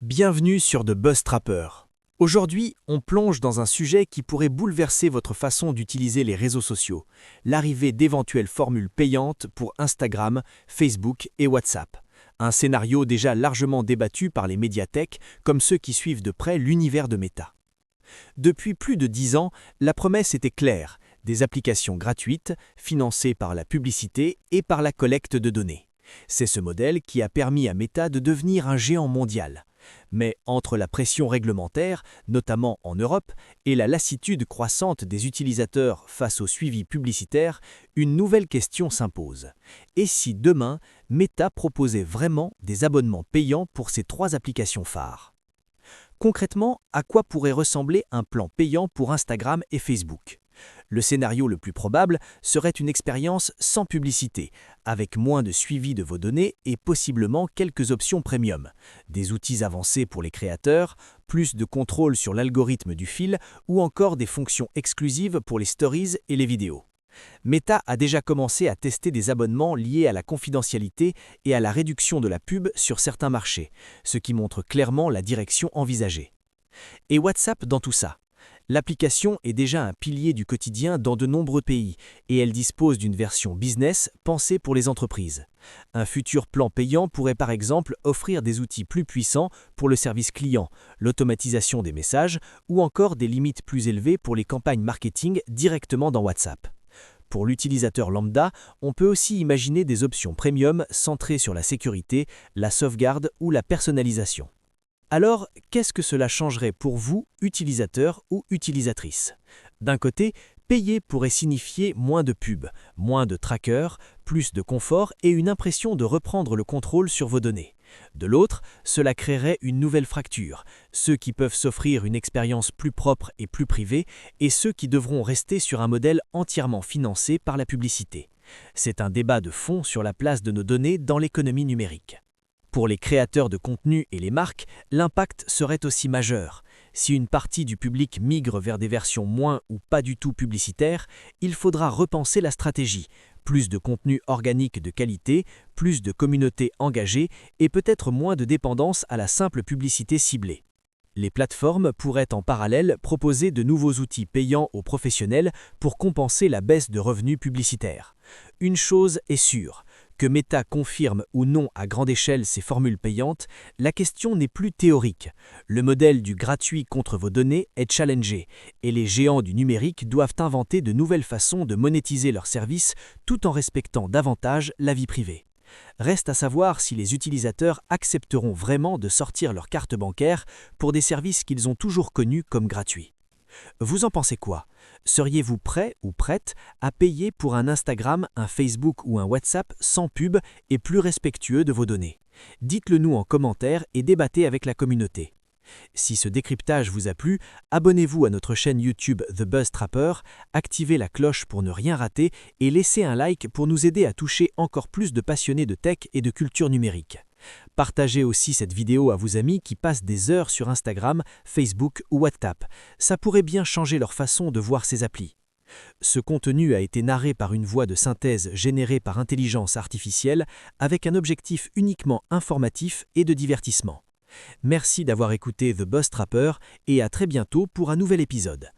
Bienvenue sur The Buzz Trapper. Aujourd'hui, on plonge dans un sujet qui pourrait bouleverser votre façon d'utiliser les réseaux sociaux, l'arrivée d'éventuelles formules payantes pour Instagram, Facebook et WhatsApp. Un scénario déjà largement débattu par les médiathèques comme ceux qui suivent de près l'univers de Meta. Depuis plus de 10 ans, la promesse était claire, des applications gratuites, financées par la publicité et par la collecte de données. C'est ce modèle qui a permis à Meta de devenir un géant mondial. Mais entre la pression réglementaire, notamment en Europe, et la lassitude croissante des utilisateurs face au suivi publicitaire, une nouvelle question s'impose. Et si demain, Meta proposait vraiment des abonnements payants pour ces 3 applications phares? Concrètement, à quoi pourrait ressembler un plan payant pour Instagram et Facebook? Le scénario le plus probable serait une expérience sans publicité, avec moins de suivi de vos données et possiblement quelques options premium, des outils avancés pour les créateurs, plus de contrôle sur l'algorithme du fil ou encore des fonctions exclusives pour les stories et les vidéos. Meta a déjà commencé à tester des abonnements liés à la confidentialité et à la réduction de la pub sur certains marchés, ce qui montre clairement la direction envisagée. Et WhatsApp dans tout ça? L'application est déjà un pilier du quotidien dans de nombreux pays et elle dispose d'une version business pensée pour les entreprises. Un futur plan payant pourrait par exemple offrir des outils plus puissants pour le service client, l'automatisation des messages ou encore des limites plus élevées pour les campagnes marketing directement dans WhatsApp. Pour l'utilisateur lambda, on peut aussi imaginer des options premium centrées sur la sécurité, la sauvegarde ou la personnalisation. Alors, qu'est-ce que cela changerait pour vous, utilisateurs ou utilisatrices? D'un côté, payer pourrait signifier moins de pubs, moins de trackers, plus de confort et une impression de reprendre le contrôle sur vos données. De l'autre, cela créerait une nouvelle fracture, ceux qui peuvent s'offrir une expérience plus propre et plus privée et ceux qui devront rester sur un modèle entièrement financé par la publicité. C'est un débat de fond sur la place de nos données dans l'économie numérique. Pour les créateurs de contenu et les marques, l'impact serait aussi majeur. Si une partie du public migre vers des versions moins ou pas du tout publicitaires, il faudra repenser la stratégie. Plus de contenu organique de qualité, plus de communautés engagées et peut-être moins de dépendance à la simple publicité ciblée. Les plateformes pourraient en parallèle proposer de nouveaux outils payants aux professionnels pour compenser la baisse de revenus publicitaires. Une chose est sûre, que Meta confirme ou non à grande échelle ces formules payantes, la question n'est plus théorique. Le modèle du gratuit contre vos données est challengé et les géants du numérique doivent inventer de nouvelles façons de monétiser leurs services tout en respectant davantage la vie privée. Reste à savoir si les utilisateurs accepteront vraiment de sortir leur carte bancaire pour des services qu'ils ont toujours connus comme gratuits. Vous en pensez quoi? Seriez-vous prêt ou prête à payer pour un Instagram, un Facebook ou un WhatsApp sans pub et plus respectueux de vos données? Dites-le nous en commentaire et débattez avec la communauté. Si ce décryptage vous a plu, abonnez-vous à notre chaîne YouTube The Buzz Trapper, activez la cloche pour ne rien rater et laissez un like pour nous aider à toucher encore plus de passionnés de tech et de culture numérique. Partagez aussi cette vidéo à vos amis qui passent des heures sur Instagram, Facebook ou WhatsApp. Ça pourrait bien changer leur façon de voir ces applis. Ce contenu a été narré par une voix de synthèse générée par intelligence artificielle avec un objectif uniquement informatif et de divertissement. Merci d'avoir écouté The Buzz Trapper et à très bientôt pour un nouvel épisode.